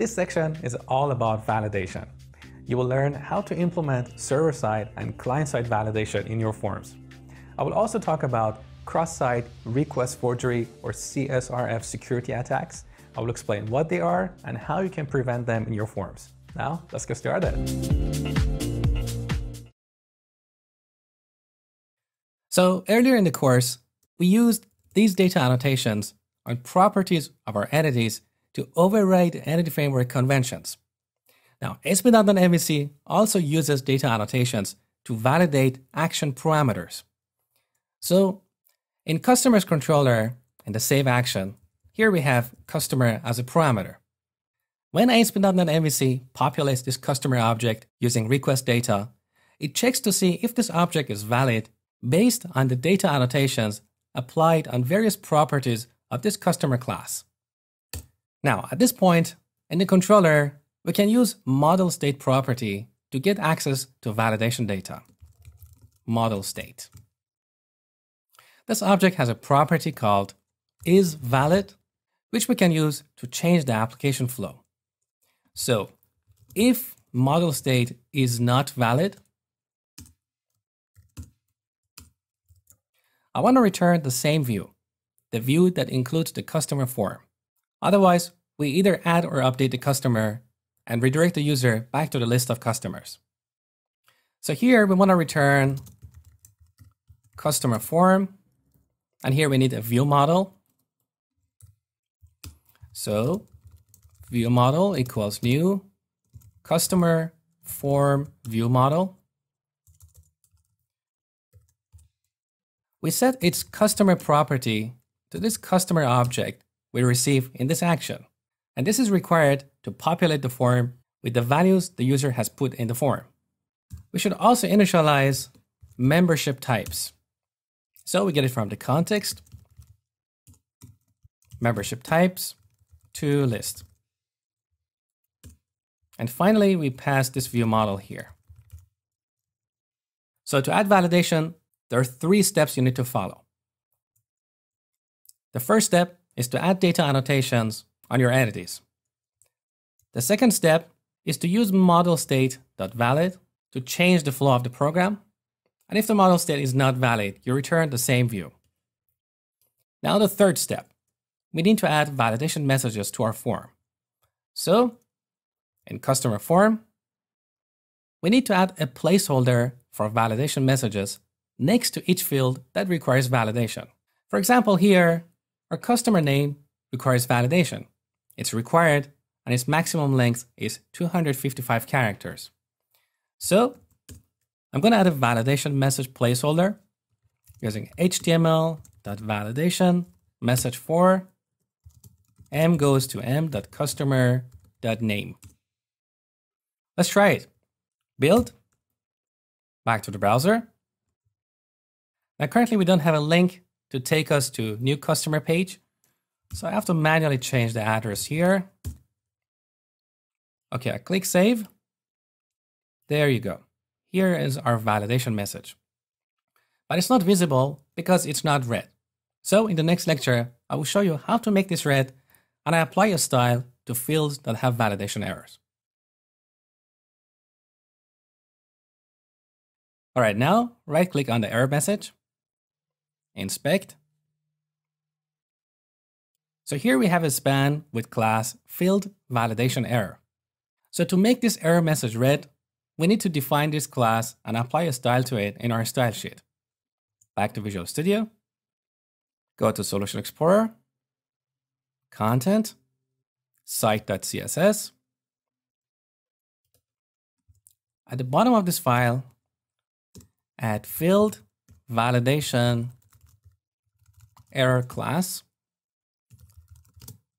This section is all about validation. You will learn how to implement server-side and client-side validation in your forms. I will also talk about cross-site request forgery or CSRF security attacks. I will explain what they are and how you can prevent them in your forms. Now, let's get started. So earlier in the course, we used these data annotations on properties of our entities to override entity framework conventions. Now, ASP.NET MVC also uses data annotations to validate action parameters. So in customer's controller, in the save action, here we have customer as a parameter. When ASP.NET MVC populates this customer object using request data, it checks to see if this object is valid based on the data annotations applied on various properties of this customer class. Now, at this point, in the controller, we can use model state property to get access to validation data. Model state. This object has a property called isValid, which we can use to change the application flow. So, if model state is not valid, I want to return the same view, the view that includes the customer form. Otherwise, we either add or update the customer and redirect the user back to the list of customers. So here we want to return customer form, and here we need a view model. So view model equals new customer form view model. We set its customer property to this customer object we receive in this action. And this is required to populate the form with the values the user has put in the form. We should also initialize membership types. So we get it from the context, membership types to list. And finally, we pass this view model here. So to add validation, there are 3 steps you need to follow. The first step is to add data annotations on your entities. The second step is to use model state.valid to change the flow of the program. And if the model state is not valid, you return the same view. Now the third step, we need to add validation messages to our form. So in customer form, we need to add a placeholder for validation messages next to each field that requires validation. For example, here, our customer name requires validation. It's required and its maximum length is 255 characters. So I'm going to add a validation message placeholder using html.validation message for m goes to m.customer.name. Let's try it. Build, back to the browser. Now currently we don't have a link to take us to new customer page. So I have to manually change the address here. Okay, I click save. There you go. Here is our validation message. But it's not visible because it's not red. So in the next lecture, I will show you how to make this red, and I apply a style to fields that have validation errors. All right, now right click on the error message, inspect. So here we have a span with class field validation error. So to make this error message red, we need to define this class and apply a style to it in our style sheet. Back to Visual Studio, go to Solution Explorer, Content, Site.css. At the bottom of this file, add field validation error class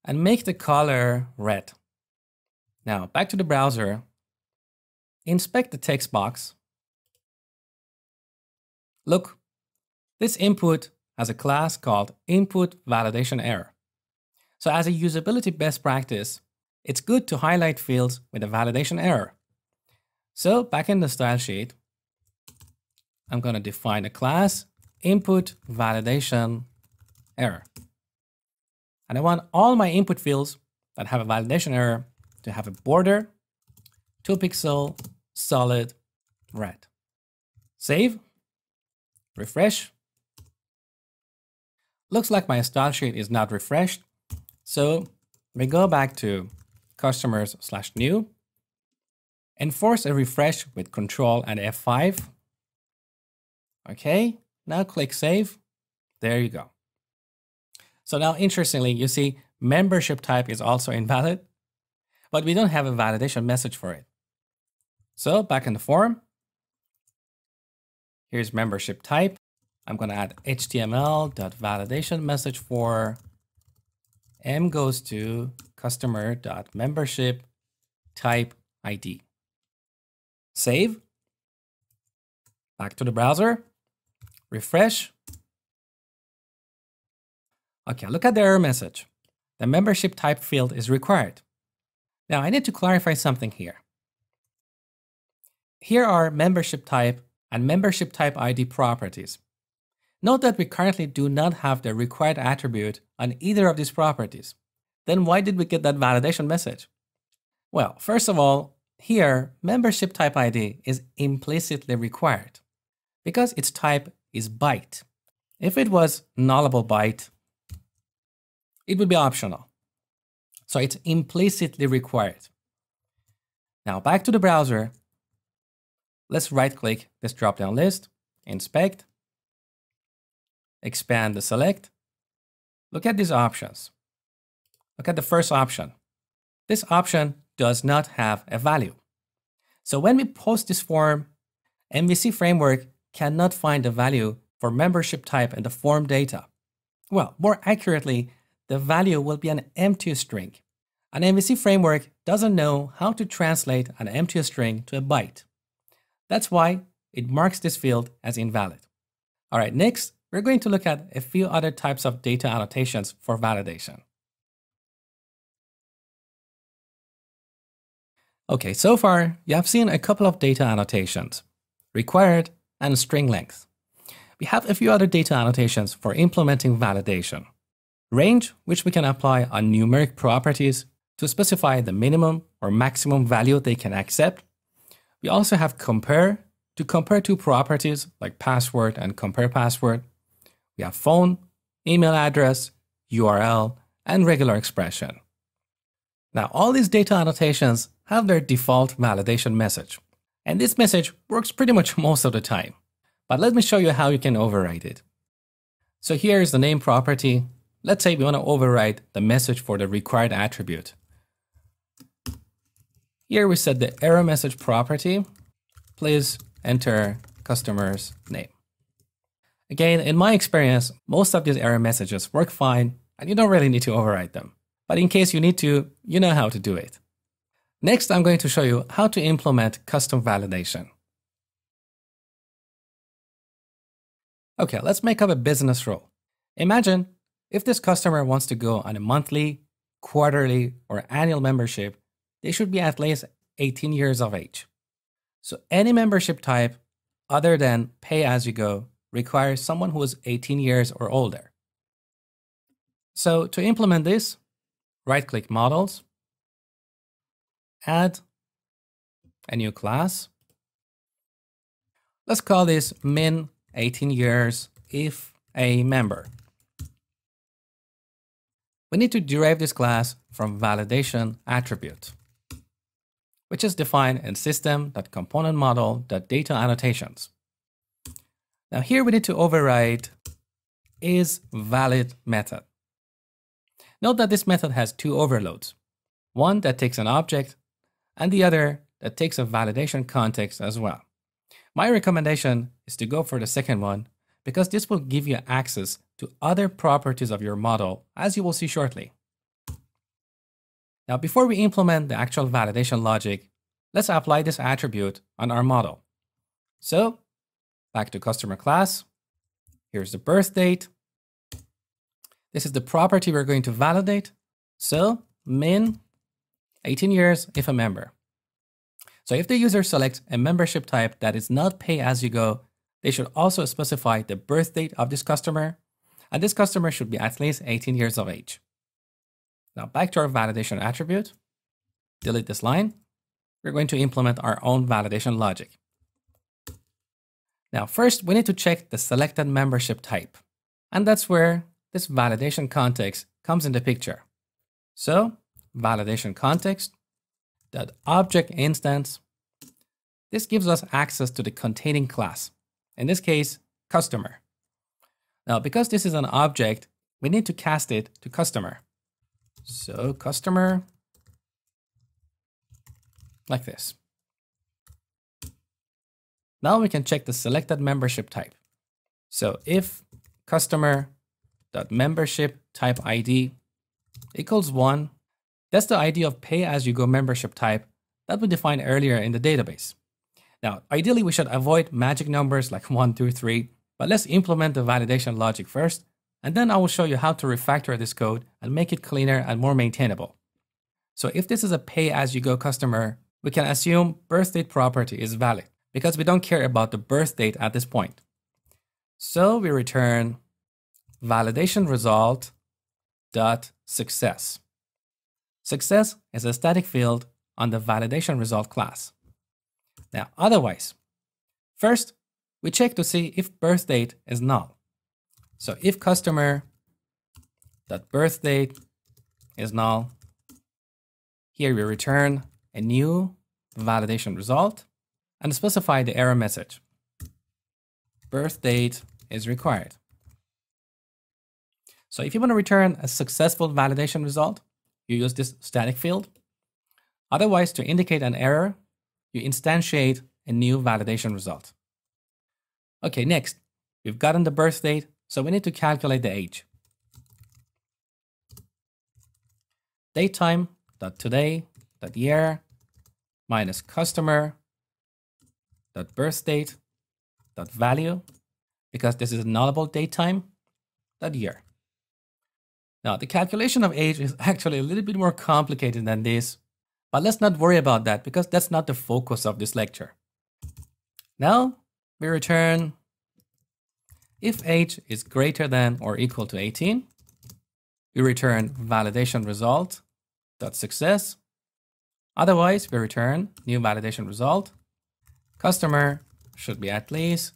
and make the color red. Now back to the browser, inspect the text box. Look, this input has a class called input validation error. So as a usability best practice, it's good to highlight fields with a validation error. So back in the style sheet, I'm going to define a class input validation error. And I want all my input fields that have a validation error to have a border, 2 pixel, solid, red. Save, refresh. Looks like my style sheet is not refreshed. So we go back to customers/new, enforce a refresh with Control and F5. Okay, now click save. There you go. So now interestingly, you see membership type is also invalid, but we don't have a validation message for it. So back in the form, here's membership type. I'm going to add HTML.validation message for M goes to customer.membership type ID. Save. Back to the browser. Refresh. Okay, look at the error message. The membership type field is required. Now I need to clarify something here. Here are membership type and membership type ID properties. Note that we currently do not have the required attribute on either of these properties. Then why did we get that validation message? Well, first of all, here membership type ID is implicitly required because its type is byte. If it was nullable byte, it would be optional. So it's implicitly required. Now back to the browser. Let's right-click this drop-down list, inspect, expand the select. Look at these options. Look at the first option. This option does not have a value. So when we post this form, MVC framework cannot find a value for membership type in the form data. Well, more accurately, the value will be an empty string. An MVC framework doesn't know how to translate an empty string to a byte. That's why it marks this field as invalid. All right, next, we're going to look at a few other types of data annotations for validation. Okay, so far, you have seen a couple of data annotations, required and string length. We have a few other data annotations for implementing validation. Range, which we can apply on numeric properties to specify the minimum or maximum value they can accept. We also have compare to compare two properties like password and compare password. We have phone, email address, URL, and regular expression. Now, all these data annotations have their default validation message. And this message works pretty much most of the time. But let me show you how you can override it. So here is the name property. Let's say we want to override the message for the required attribute. Here we set the error message property. Please enter customer's name. Again, in my experience, most of these error messages work fine and you don't really need to override them. But in case you need to, you know how to do it. Next, I'm going to show you how to implement custom validation. Okay, let's make up a business rule. Imagine if this customer wants to go on a monthly, quarterly, or annual membership, they should be at least 18 years of age. So any membership type other than pay-as-you-go requires someone who is 18 years or older. So to implement this, right-click Models, add a new class. Let's call this min 18 years if a member. We need to derive this class from validation attribute, which is defined in system.componentModel.dataAnnotations. Now here we need to override isValid method. Note that this method has two overloads, one that takes an object and the other that takes a validation context as well. My recommendation is to go for the second one because this will give you access to other properties of your model, as you will see shortly. Now, before we implement the actual validation logic, let's apply this attribute on our model. So, back to customer class. Here's the birth date. This is the property we're going to validate. So, min 18 years if a member. So if the user selects a membership type that is not pay-as-you-go, they should also specify the birth date of this customer, and this customer should be at least 18 years of age. Now back to our validation attribute. delete this line. We're going to implement our own validation logic. Now, first, we need to check the selected membership type. And that's where this validation context comes into picture. So, validation context, that object instance, this gives us access to the containing class. In this case, customer. Now, because this is an object, we need to cast it to customer. So, customer, like this. Now we can check the selected membership type. So if customer.membership type ID equals 1, that's the ID of pay-as-you-go membership type that we defined earlier in the database. Now, ideally, we should avoid magic numbers like 1, 2, 3, but let's implement the validation logic first, and then I will show you how to refactor this code and make it cleaner and more maintainable. So if this is a pay-as-you-go customer, we can assume birth date property is valid, because we don't care about the birth date at this point. So we return validation result dot success. Success is a static field on the validation result class. Now, otherwise, first we check to see if birth date is null. So if customer dot birth date is null, here we return a new validation result and specify the error message. Birth date is required. So if you want to return a successful validation result, you use this static field. Otherwise, to indicate an error, you instantiate a new validation result. Okay, next, we've gotten the birth date, so we need to calculate the age. Datetime.today.year minus customer.birthdate.value, because this is a nullable datetime.year. Now, the calculation of age is actually a little bit more complicated than this, but let's not worry about that because that's not the focus of this lecture. Now, we return if age is greater than or equal to 18, we return validation result.success. Otherwise, we return new validation result. Customer should be at least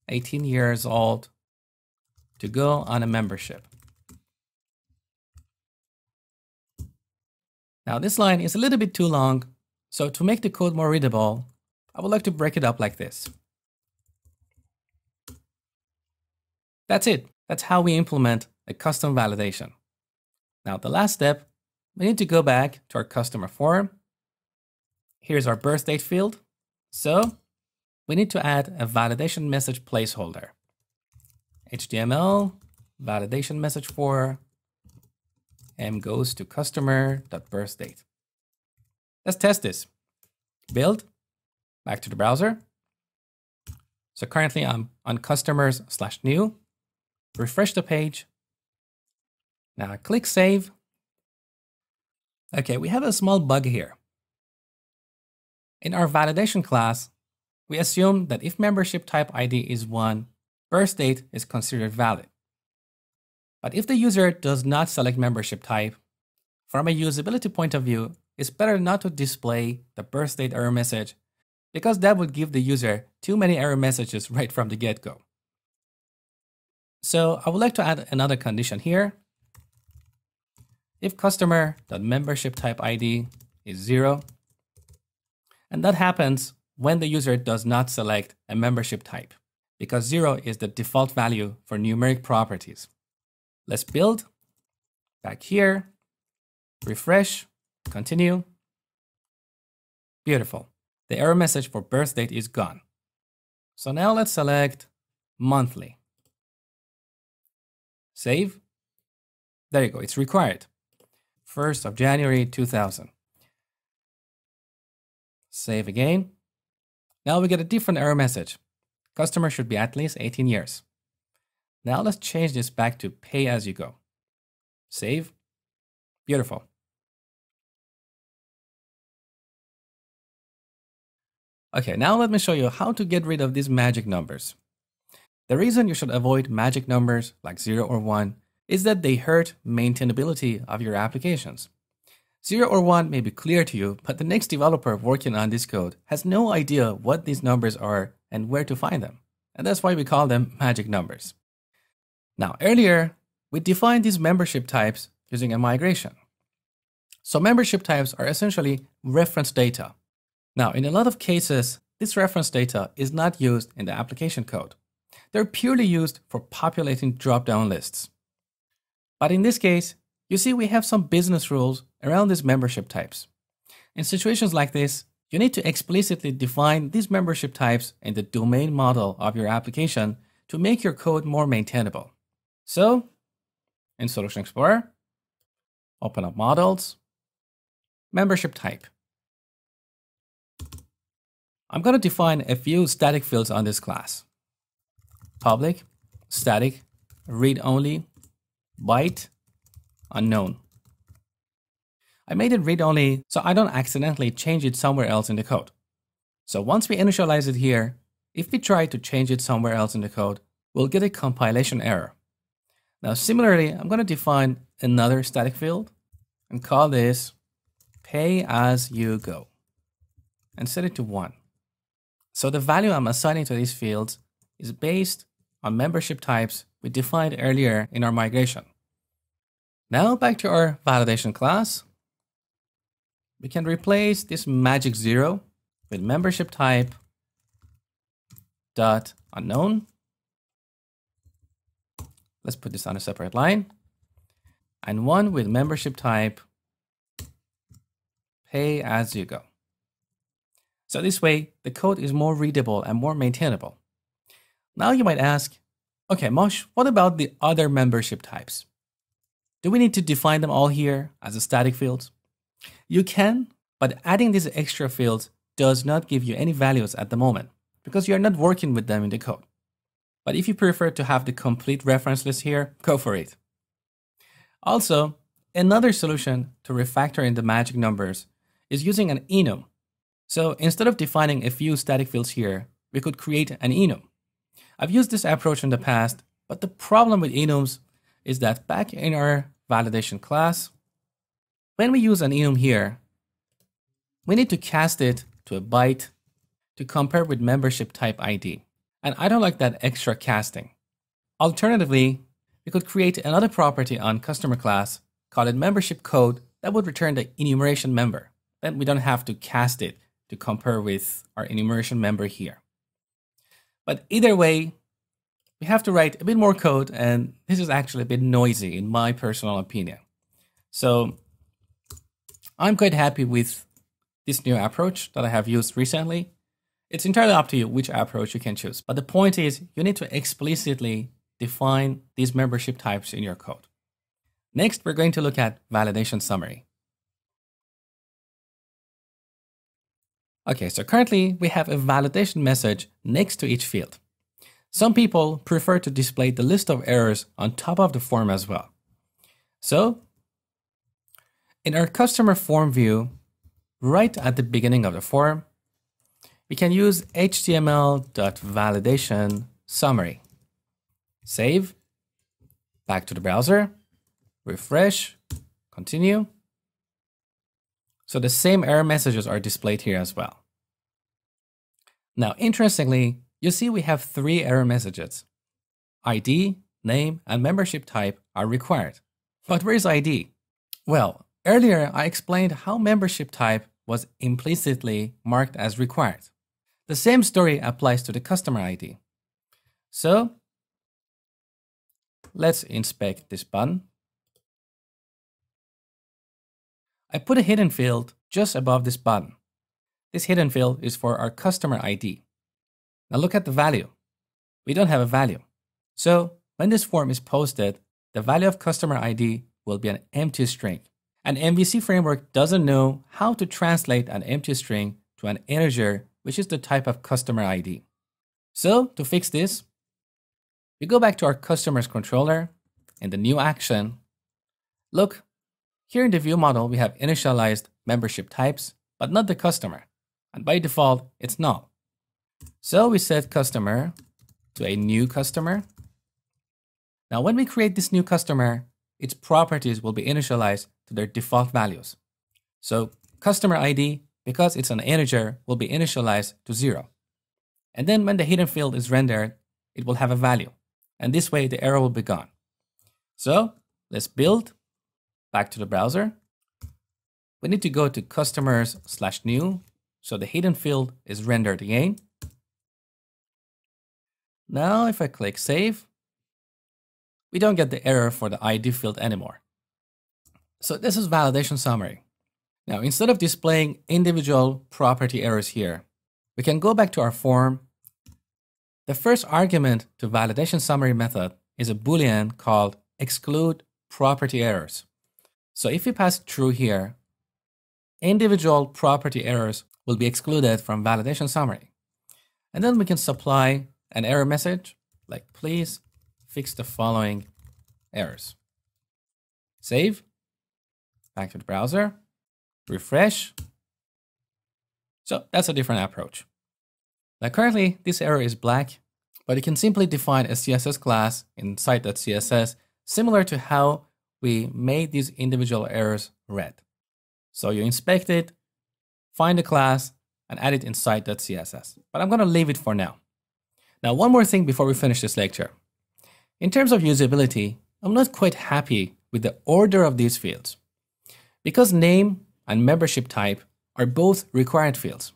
18 years old to go on a membership. Now, this line is a little bit too long, so to make the code more readable, I would like to break it up like this. That's it. That's how we implement a custom validation. Now, the last step, we need to go back to our customer form. Here's our birth date field. So we need to add a validation message placeholder. HTML validation message for M goes to customer.birthdate. Let's test this. Build, back to the browser. So currently I'm on customers/new. Refresh the page. Now click save. Okay, we have a small bug here. In our validation class, we assume that if membership type ID is 1, birth date is considered valid. But if the user does not select membership type, from a usability point of view, it's better not to display the birth date error message because that would give the user too many error messages right from the get-go. So I would like to add another condition here. If customer.membership type ID is 0, and that happens when the user does not select a membership type, because 0 is the default value for numeric properties. Let's build, back here, refresh, continue. Beautiful. The error message for birth date is gone. So now let's select monthly. Save. There you go, it's required. 1st of January 2000. Save again. Now we get a different error message. Customer should be at least 18 years. Now let's change this back to pay as you go. Save. Beautiful. Okay, now let me show you how to get rid of these magic numbers. The reason you should avoid magic numbers like 0 or 1 is that they hurt maintainability of your applications. 0 or 1 may be clear to you, but the next developer working on this code has no idea what these numbers are and where to find them. And that's why we call them magic numbers. Now, earlier, we defined these membership types using a migration. So membership types are essentially reference data. Now, in a lot of cases, this reference data is not used in the application code. They're purely used for populating drop-down lists. But in this case, you see we have some business rules around these membership types. In situations like this, you need to explicitly define these membership types in the domain model of your application to make your code more maintainable. So, in Solution Explorer, open up Models, Membership Type. I'm going to define a few static fields on this class. Public, static, read-only, byte, unknown. I made it read-only so I don't accidentally change it somewhere else in the code. So once we initialize it here, if we try to change it somewhere else in the code, we'll get a compilation error. Now similarly, I'm going to define another static field and call this pay as you go and set it to 1. So the value I'm assigning to these fields is based on membership types we defined earlier in our migration. Now back to our validation class. We can replace this magic 0 with membership type dot unknown. Let's put this on a separate line. And 1 with membership type pay as you go. So this way, the code is more readable and more maintainable. Now you might ask, okay, Mosh, what about the other membership types? Do we need to define them all here as a static fields? You can, but adding these extra fields does not give you any values at the moment because you're not working with them in the code. But if you prefer to have the complete reference list here, go for it. Also, another solution to refactoring the magic numbers is using an enum. So instead of defining a few static fields here, we could create an enum. I've used this approach in the past, but the problem with enums is that back in our validation class, when we use an enum here, we need to cast it to a byte to compare with membership type ID. And I don't like that extra casting. Alternatively, we could create another property on customer class, call it membership code, that would return the enumeration member. Then we don't have to cast it to compare with our enumeration member here. But either way, we have to write a bit more code, and this is actually a bit noisy in my personal opinion. So I'm quite happy with this new approach that I have used recently. It's entirely up to you which approach you can choose. But the point is, you need to explicitly define these membership types in your code. Next, we're going to look at validation summary. Okay, so currently we have a validation message next to each field. Some people prefer to display the list of errors on top of the form as well. So in our customer form view, right at the beginning of the form, we can use html.validation summary. Save, back to the browser, refresh, continue. So the same error messages are displayed here as well. Now, interestingly, you see we have 3 error messages. ID, name, and membership type are required. But where is ID? Well, earlier I explained how membership type was implicitly marked as required. The same story applies to the customer ID. So let's inspect this button. I put a hidden field just above this button. This hidden field is for our customer ID. Now look at the value. We don't have a value. So when this form is posted, the value of customer ID will be an empty string. And MVC framework doesn't know how to translate an empty string to an integer, which is the type of customer ID. So to fix this, we go back to our customer's controller in the new action. Look, here in the view model, we have initialized membership types, but not the customer. And by default, it's null. So we set customer to a new customer. Now, when we create this new customer, its properties will be initialized to their default values. So customer ID, because it's an integer, will be initialized to 0. And then when the hidden field is rendered, it will have a value. And this way the error will be gone. So let's build back to the browser. We need to go to customers/new. So the hidden field is rendered again. Now if I click save, we don't get the error for the ID field anymore. So this is validation summary. Now instead of displaying individual property errors here, we can go back to our form. The first argument to validation summary method is a boolean called exclude property errors. So if we pass true here, individual property errors will be excluded from validation summary. And then we can supply an error message like please fix the following errors. Save, back to the browser, refresh. So that's a different approach. Now currently this error is black, but you can simply define a CSS class in site.css similar to how we made these individual errors red. So you inspect it, find the class, and add it in site.css. But I'm going to leave it for now. Now, one more thing before we finish this lecture. In terms of usability, I'm not quite happy with the order of these fields. Because name and membership type are both required fields.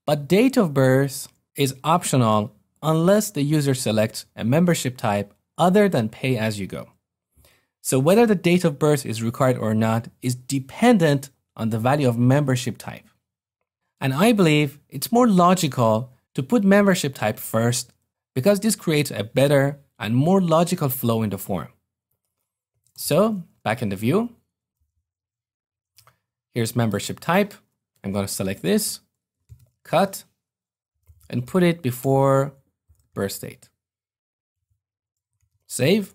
But date of birth is optional unless the user selects a membership type other than pay as you go. So whether the date of birth is required or not is dependent on the value of membership type. And I believe it's more logical to put membership type first because this creates a better and more logical flow in the form. So back in the view, here's membership type. I'm going to select this, cut, and put it before birth date. Save,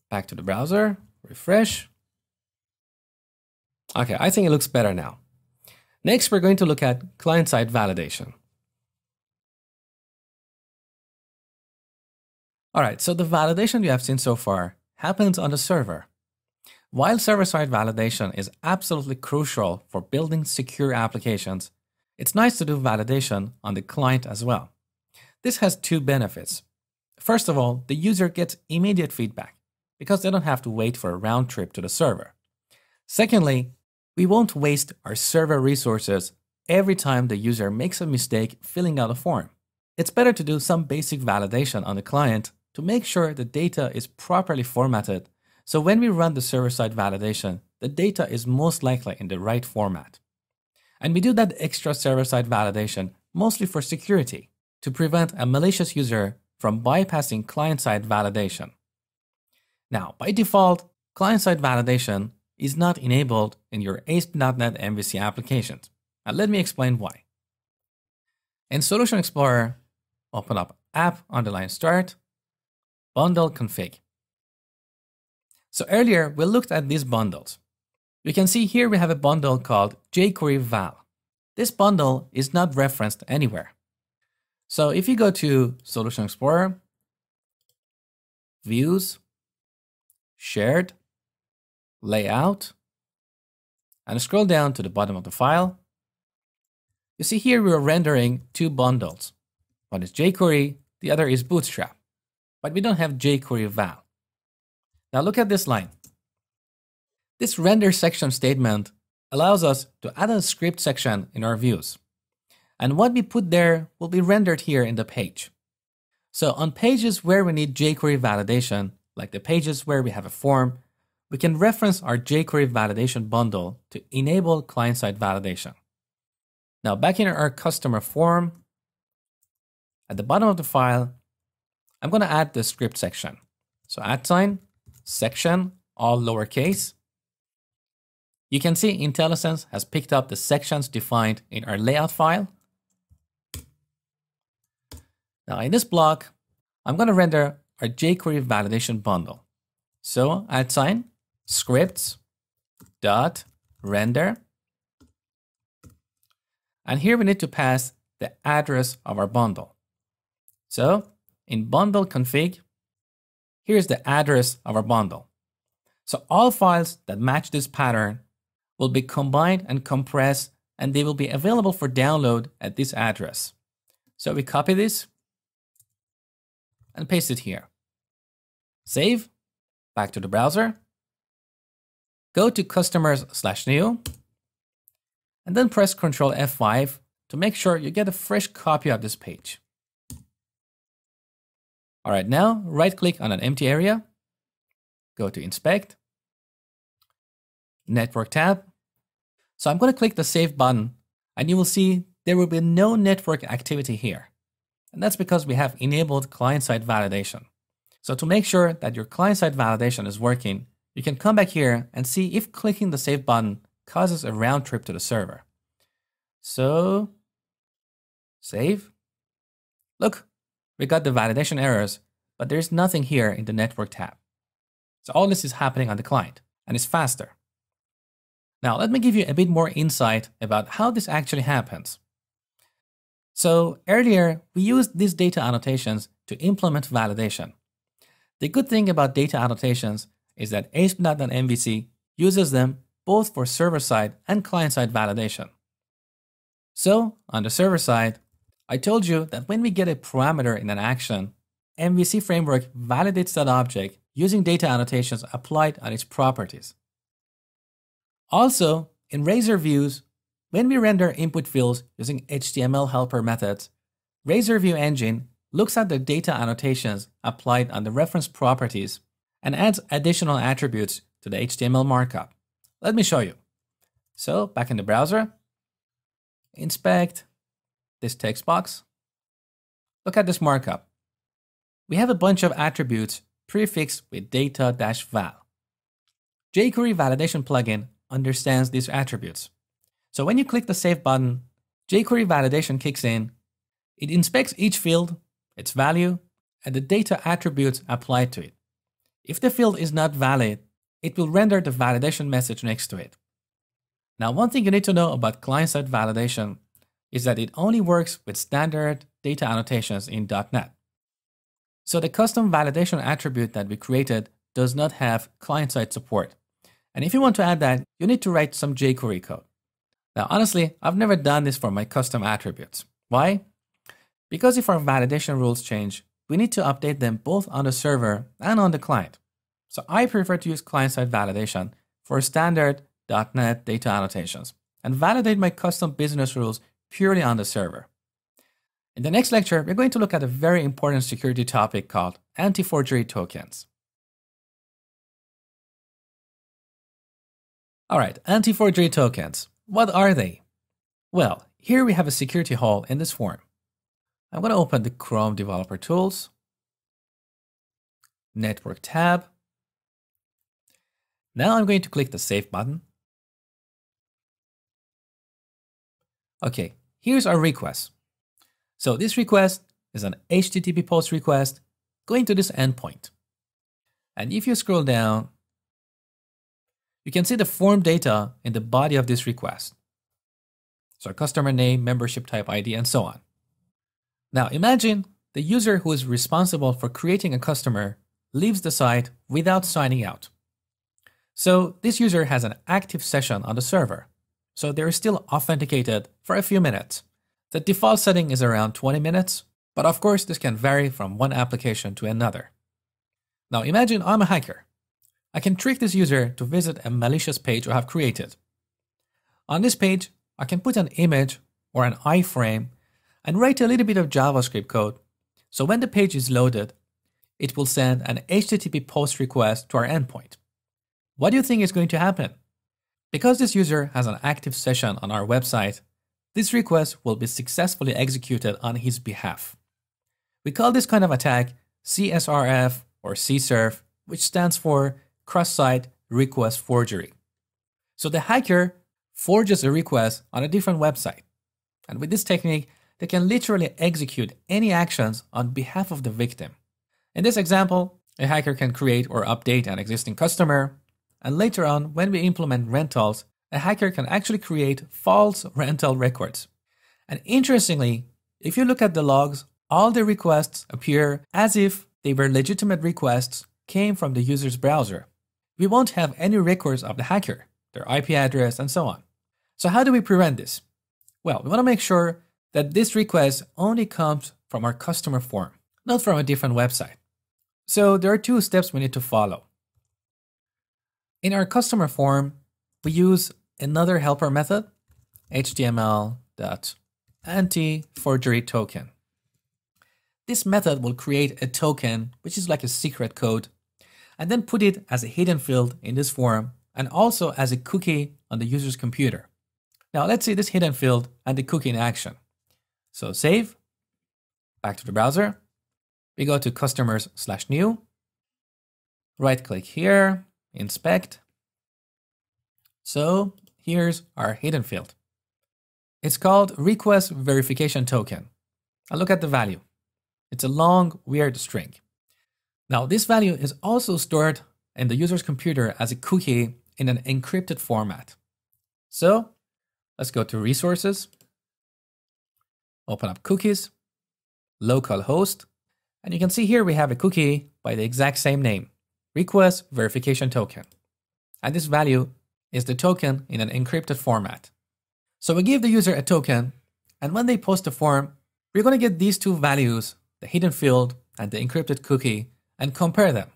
back to the browser, refresh. Okay, I think it looks better now. Next, we're going to look at client-side validation. All right, so the validation you have seen so far happens on the server. While server-side validation is absolutely crucial for building secure applications, it's nice to do validation on the client as well. This has two benefits. First of all, the user gets immediate feedback because they don't have to wait for a round trip to the server. Secondly, we won't waste our server resources every time the user makes a mistake filling out a form. It's better to do some basic validation on the client to make sure the data is properly formatted, so when we run the server-side validation, the data is most likely in the right format. And we do that extra server-side validation mostly for security, to prevent a malicious user from bypassing client-side validation. Now, by default, client-side validation is not enabled in your ASP.NET MVC applications. And let me explain why. In Solution Explorer, open up app_start, bundle config. So earlier, we looked at these bundles. You can see here we have a bundle called jQuery val. This bundle is not referenced anywhere. So if you go to Solution Explorer, Views, Shared, Layout, and scroll down to the bottom of the file, you see here we are rendering two bundles. One is jQuery, the other is Bootstrap, but we don't have jQuery val. Now look at this line. This render section statement allows us to add a script section in our views. And what we put there will be rendered here in the page. So on pages where we need jQuery validation, like the pages where we have a form, we can reference our jQuery validation bundle to enable client-side validation. Now back in our customer form, at the bottom of the file, I'm going to add the script section. So @ section, all lowercase. You can see IntelliSense has picked up the sections defined in our layout file. Now in this block, I'm going to render our jQuery validation bundle. So @ scripts dot render. And here we need to pass the address of our bundle. So in bundle config, here's the address of our bundle. So all files that match this pattern will be combined and compressed, and they will be available for download at this address. So we copy this and paste it here. Save, back to the browser, go to customers/new, and then press Ctrl F5 to make sure you get a fresh copy of this page. All right, now right-click on an empty area, go to Inspect, Network tab. So I'm going to click the Save button, and you will see there will be no network activity here. And that's because we have enabled client-side validation. So to make sure that your client-side validation is working, you can come back here and see if clicking the Save button causes a round trip to the server. So, save. Look, we got the validation errors, but there's nothing here in the Network tab. So all this is happening on the client, and it's faster. Now, let me give you a bit more insight about how this actually happens. So earlier, we used these data annotations to implement validation. The good thing about data annotations is that ASP.NET MVC uses them both for server-side and client-side validation. So on the server side, I told you that when we get a parameter in an action, MVC framework validates that object using data annotations applied on its properties. Also, in Razor views, when we render input fields using HTML helper methods, Razor View Engine looks at the data annotations applied on the reference properties and adds additional attributes to the HTML markup. Let me show you. So back in the browser, inspect this text box. Look at this markup. We have a bunch of attributes prefixed with data-val. jQuery validation plugin understands these attributes. So when you click the Save button, jQuery validation kicks in. It inspects each field, its value, and the data attributes applied to it. If the field is not valid, it will render the validation message next to it. Now, one thing you need to know about client-side validation is that it only works with standard data annotations in .NET. So the custom validation attribute that we created does not have client-side support. And if you want to add that, you need to write some jQuery code. Now, honestly, I've never done this for my custom attributes. Why? Because if our validation rules change, we need to update them both on the server and on the client. So I prefer to use client-side validation for standard .NET data annotations and validate my custom business rules purely on the server. In the next lecture, we're going to look at a very important security topic called anti-forgery tokens. All right, anti-forgery tokens. What are they? Well, here we have a security hole in this form. I'm going to open the Chrome Developer Tools, Network tab. Now I'm going to click the Save button. Okay, here's our request. So this request is an HTTP post request going to this endpoint. And if you scroll down, you can see the form data in the body of this request. So customer name, membership type ID, and so on. Now imagine the user who is responsible for creating a customer leaves the site without signing out. So this user has an active session on the server. So they're still authenticated for a few minutes. The default setting is around 20 minutes, but of course this can vary from one application to another. Now imagine I'm a hacker. I can trick this user to visit a malicious page I have created. On this page, I can put an image or an iframe and write a little bit of JavaScript code. So when the page is loaded, it will send an HTTP post request to our endpoint. What do you think is going to happen? Because this user has an active session on our website, this request will be successfully executed on his behalf. We call this kind of attack CSRF or CSRF, which stands for cross-site request forgery. So the hacker forges a request on a different website. And with this technique, they can literally execute any actions on behalf of the victim. In this example, a hacker can create or update an existing customer. And later on, when we implement rentals, a hacker can actually create false rental records. And interestingly, if you look at the logs, all the requests appear as if they were legitimate requests came from the user's browser. We won't have any records of the hacker. their IP address, and so on. So how do we prevent this? Well, we want to make sure that this request only comes from our customer form, not from a different website. So there are 2 steps we need to follow. In our customer form, we use another helper method, html.anti-forgery token. This method will create a token, which is like a secret code, and then put it as a hidden field in this form and also as a cookie on the user's computer. Now let's see this hidden field and the cookie in action. So save, back to the browser. We go to customers/new, right click here, inspect. So here's our hidden field. It's called request verification token. And look at the value. It's a long, weird string. Now this value is also stored in the user's computer as a cookie in an encrypted format. So let's go to resources, open up cookies, localhost, and you can see here we have a cookie by the exact same name, request verification token. And this value is the token in an encrypted format. So we give the user a token, and when they post the form, we're going to get these 2 values, the hidden field and the encrypted cookie, and compare them.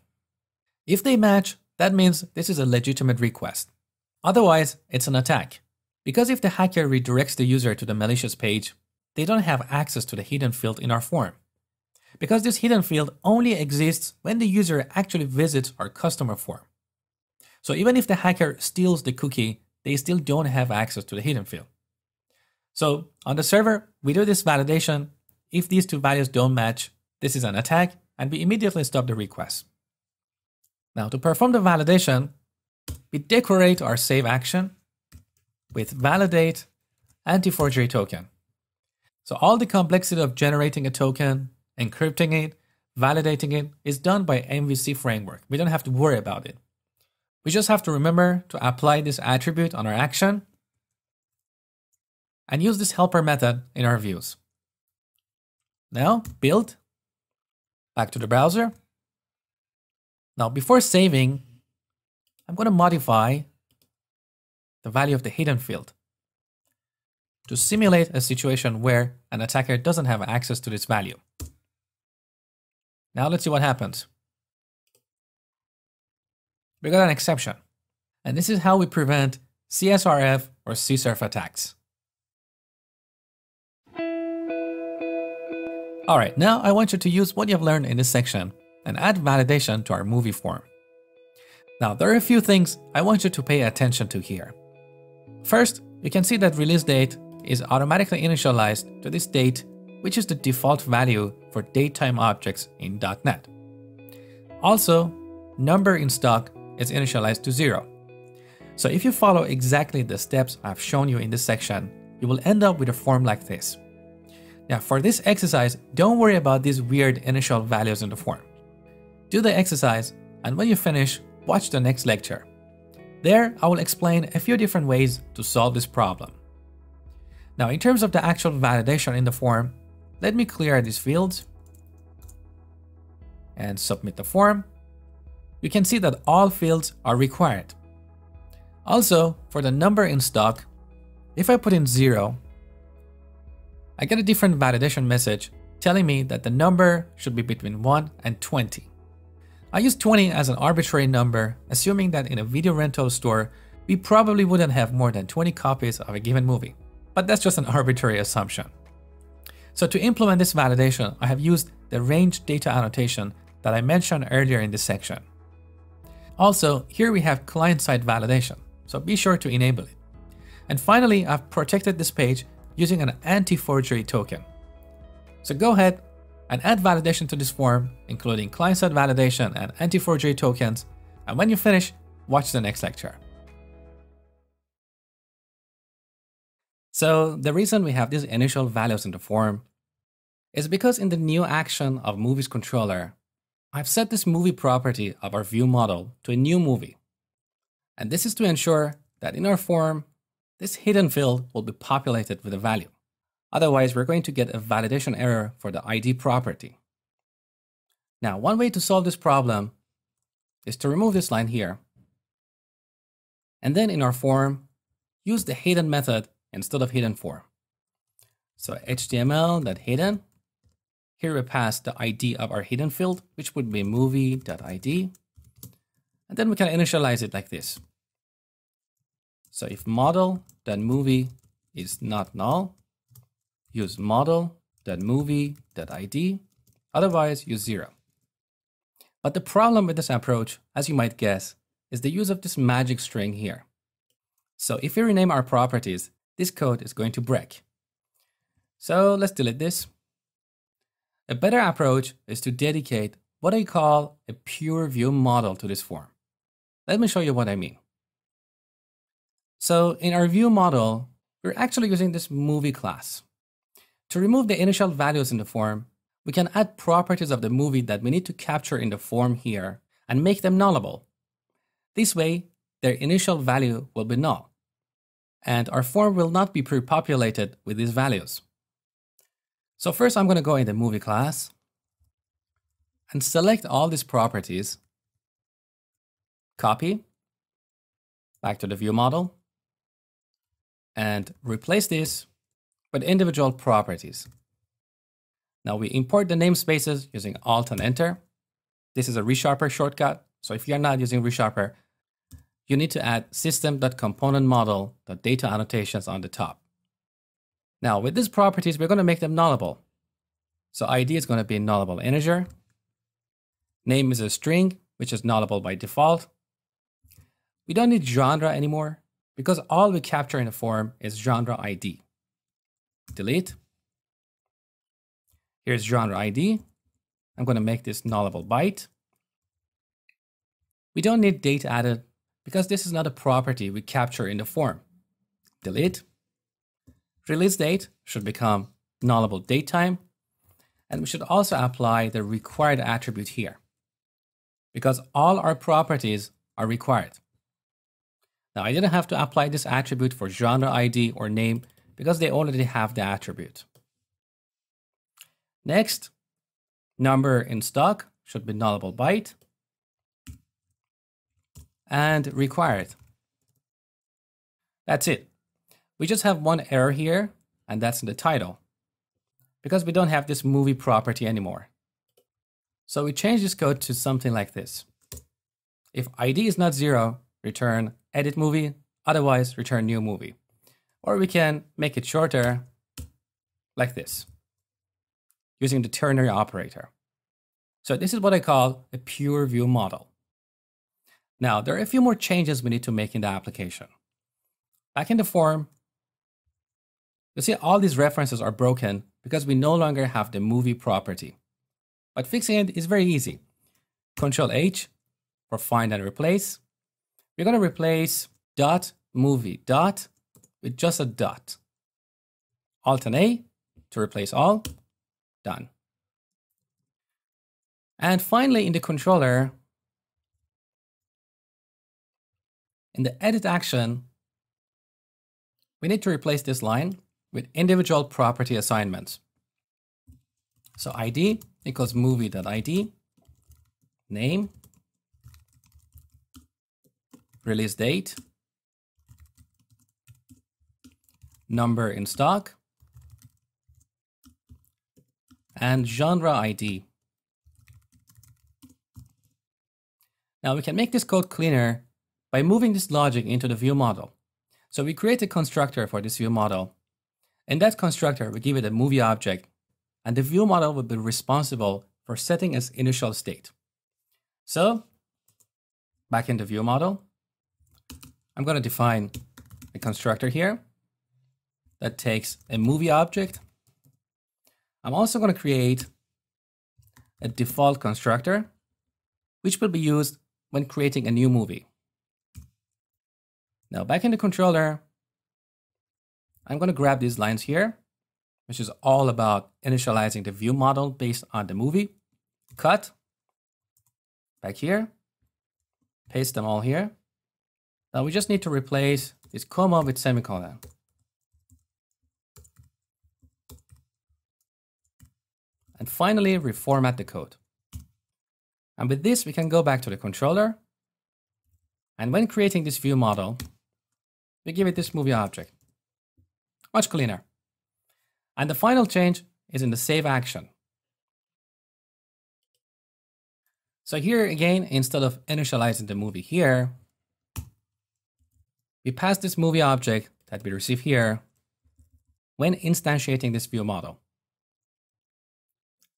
If they match, that means this is a legitimate request. Otherwise, it's an attack. Because if the hacker redirects the user to the malicious page, they don't have access to the hidden field in our form. Because this hidden field only exists when the user actually visits our customer form. So even if the hacker steals the cookie, they still don't have access to the hidden field. So on the server, we do this validation. If these 2 values don't match, this is an attack, and we immediately stop the request. Now to perform the validation, we decorate our save action with validate anti-forgery token. So all the complexity of generating a token, encrypting it, validating it is done by MVC framework. We don't have to worry about it. We just have to remember to apply this attribute on our action and use this helper method in our views. Now build, back to the browser. Now before saving, I'm going to modify the value of the hidden field to simulate a situation where an attacker doesn't have access to this value. Now let's see what happens. We got an exception. And this is how we prevent CSRF or CSRF attacks. Alright, now I want you to use what you've learned in this section and add validation to our movie form. Now there are a few things I want you to pay attention to here. First, you can see that release date is automatically initialized to this date, which is the default value for datetime objects in .NET. Also, number in stock is initialized to 0. So if you follow exactly the steps I've shown you in this section, you will end up with a form like this. Now for this exercise, don't worry about these weird initial values in the form. Do the exercise, and when you finish, watch the next lecture. There, I will explain a few different ways to solve this problem. Now in terms of the actual validation in the form, let me clear these fields and submit the form. You can see that all fields are required. Also, for the number in stock, if I put in 0, I get a different validation message telling me that the number should be between 1 and 20. I use 20 as an arbitrary number, assuming that in a video rental store, we probably wouldn't have more than 20 copies of a given movie. But that's just an arbitrary assumption. So to implement this validation, I have used the range data annotation that I mentioned earlier in this section. Also, here we have client-side validation, so be sure to enable it. And finally, I've protected this page using an anti-forgery token. So go ahead and add validation to this form, including client-side validation and anti-forgery tokens. And when you finish, watch the next lecture. So the reason we have these initial values in the form is because in the new action of movies controller, I've set this movie property of our view model to a new movie. And this is to ensure that in our form, this hidden field will be populated with a value. Otherwise, we're going to get a validation error for the ID property. Now, one way to solve this problem is to remove this line here And then in our form, use the hidden method instead of hidden form. So HTML.hidden. Here we pass the ID of our hidden field, which would be movie.id. And then we can initialize it like this. So if model.movie is not null, use model.movie.id. Otherwise, use 0. But the problem with this approach, as you might guess, is the use of this magic string here. So if we rename our properties, this code is going to break. So let's delete this. A better approach is to dedicate what I call a pure view model to this form. Let me show you what I mean. So in our view model, we're actually using this movie class. To remove the initial values in the form, we can add properties of the movie that we need to capture in the form here and make them nullable. This way, their initial value will be null, and our form will not be pre-populated with these values. So first, I'm going to go in the movie class and select all these properties, copy, back to the view model, and replace this with individual properties. Now we import the namespaces using Alt and Enter. This is a resharper shortcut. So if you're not using resharper, you need to add system.componentModel.data annotations on the top. Now with these properties, we're going to make them nullable. So ID is going to be a nullable integer. Name is a string, which is nullable by default. We don't need genre anymore because all we capture in the form is genre ID. Delete. Here's genre ID. I'm going to make this nullable byte. We don't need date added because this is not a property we capture in the form. Delete. Release date should become nullable datetime. And we should also apply the required attribute here because all our properties are required. Now I didn't have to apply this attribute for genre ID or name because they already have the attribute. Next, number in stock should be nullable byte and required. That's it. We just have one error here, and that's in the title because we don't have this movie property anymore. So we change this code to something like this. If ID is not 0, return edit movie, otherwise return new movie. Or we can make it shorter like this, using the ternary operator. So this is what I call a pure view model. Now, there are a few more changes we need to make in the application. Back in the form, you see all these references are broken because we no longer have the movie property. But fixing it is very easy. Control H for find and replace. We're going to replace .movie with just a dot. Alt and A to replace all. Done. And finally, in the controller, in the edit action, we need to replace this line with individual property assignments. So ID equals movie.id, name, release date, number in stock, and genre ID. Now we can make this code cleaner by moving this logic into the view model. So we create a constructor for this view model. In that constructor, we give it a movie object, and the view model will be responsible for setting its initial state. So back in the view model, I'm going to define a constructor here that takes a movie object. I'm also going to create a default constructor, which will be used when creating a new movie. Now back in the controller, I'm going to grab these lines here, which is all about initializing the view model based on the movie. Cut, back here, paste them all here. Now we just need to replace this comma with semicolon. And finally, reformat the code. And with this, we can go back to the controller And when creating this view model, we give it this movie object. Much cleaner. And the final change is in the save action. So here again, instead of initializing the movie here, we pass this movie object that we receive here when instantiating this view model.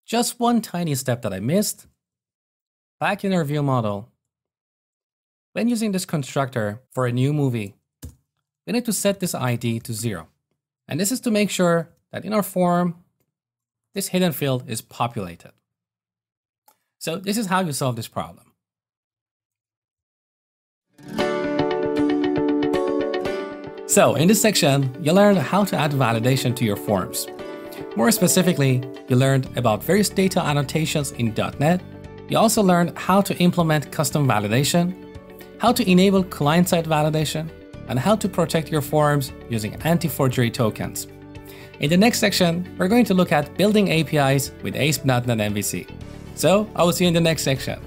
Just one tiny step that I missed. Back in our view model, when using this constructor for a new movie, we need to set this ID to 0. And this is to make sure that in our form, this hidden field is populated. So this is how you solve this problem. So in this section, you learned how to add validation to your forms. More specifically, you learned about various data annotations in .NET. You also learned how to implement custom validation, how to enable client-side validation, and how to protect your forms using anti-forgery tokens. In the next section, we're going to look at building APIs with ASP.NET MVC. So I will see you in the next section.